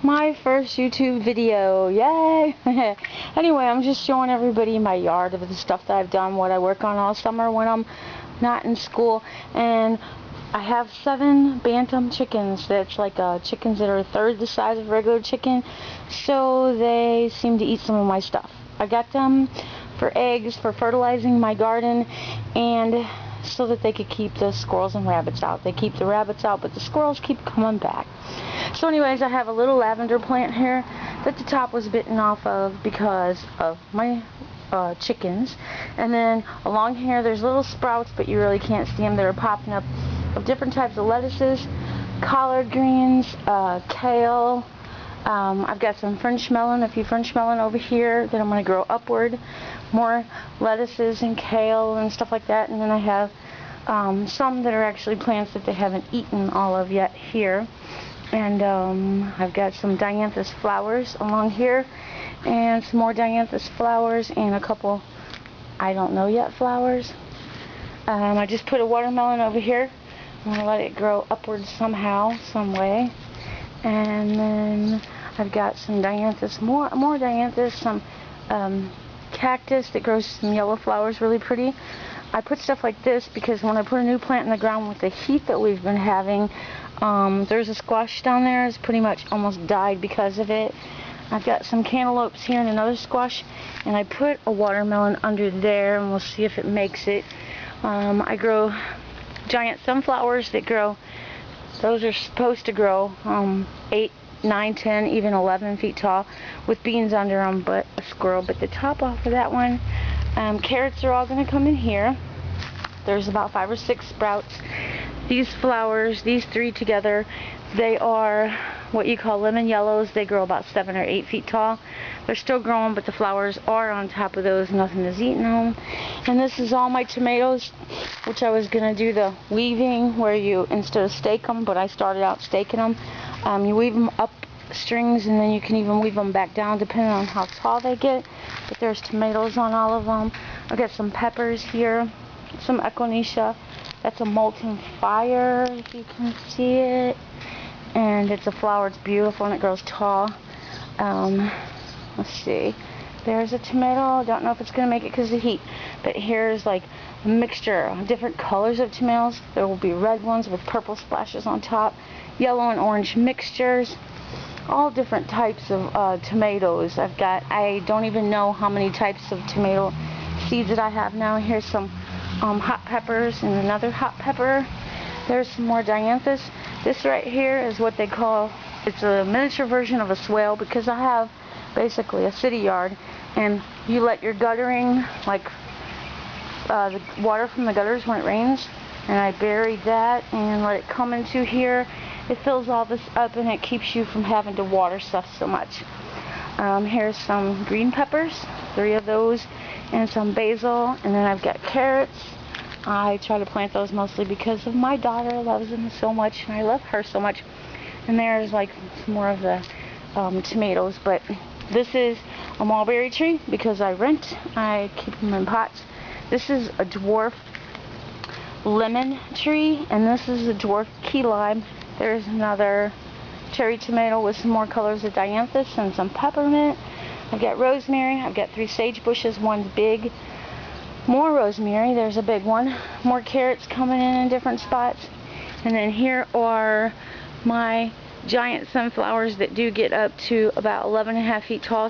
My first YouTube video, yay! Anyway, I'm just showing everybody my yard of the stuff that I've done, what I work on all summer when I'm not in school. And I have 7 bantam chickens. That's like chickens that are a third the size of a regular chicken, so they seem to eat some of my stuff. I got them for eggs, for fertilizing my garden, and so that they could keep the squirrels and rabbits out. They keep the rabbits out, but the squirrels keep coming back. So anyways, I have a little lavender plant here that the top was bitten off of because of my chickens. And then along here there's little sprouts, but you really can't see them. They're popping up of different types of lettuces, collard greens, kale. I've got some French melon, a few French melon over here that I'm going to grow upward. More lettuces and kale and stuff like that. And then I have some that are actually plants that they haven't eaten all of yet here. And I've got some dianthus flowers along here, and some more dianthus flowers, and a couple I don't know yet flowers. I just put a watermelon over here. I'm going to let it grow upwards somehow, some way. And then I've got some dianthus, more dianthus, some cactus that grows some yellow flowers, really pretty. I put stuff like this because when I put a new plant in the ground with the heat that we've been having, there's a squash down there. It's pretty much almost died because of it. I've got some cantaloupes here and another squash, and I put a watermelon under there, and we'll see if it makes it. I grow giant sunflowers that grow, those are supposed to grow 8, 9, 10, even 11 feet tall with beans under them, but a squirrel bit the top off of that one. Carrots are all going to come in here. There's about 5 or 6 sprouts. These flowers, these 3 together, they are what you call lemon yellows. They grow about 7 or 8 feet tall. They're still growing, but the flowers are on top of those. Nothing is eating them. And this is all my tomatoes, which I was going to do the weaving where you, instead of stake them, but I started out staking them. You weave them up strings, and then you can even weave them back down depending on how tall they get. But there's tomatoes on all of them. I've got some peppers here, some echinacea. That's a molten fire, if you can see it. And it's a flower. It's beautiful, and it grows tall. Let's see. There's a tomato. Don't know if it's going to make it because of the heat. But here's like a mixture of different colors of tomatoes. There will be red ones with purple splashes on top, yellow and orange mixtures. All different types of tomatoes. I don't even know how many types of tomato seeds that I have now. Here's some hot peppers and another hot pepper. There's some more dianthus. This right here is what they call, it's a miniature version of a swale, because I have basically a city yard, and you let your guttering, like the water from the gutters when it rains, and I buried that and let it come into here. It fills all this up, and it keeps you from having to water stuff so much. Here's some green peppers, 3 of those, and some basil, and then I've got carrots. I try to plant those mostly because of my daughter loves them so much, and I love her so much. And there's like some more of the tomatoes, but this is a mulberry tree because I rent. I keep them in pots. This is a dwarf lemon tree, and this is a dwarf key lime. There's another cherry tomato with some more colors of dianthus and some peppermint. I've got rosemary. I've got 3 sage bushes. One's big. More rosemary. There's a big one. More carrots coming in different spots. And then here are my giant sunflowers that do get up to about 11.5 feet tall.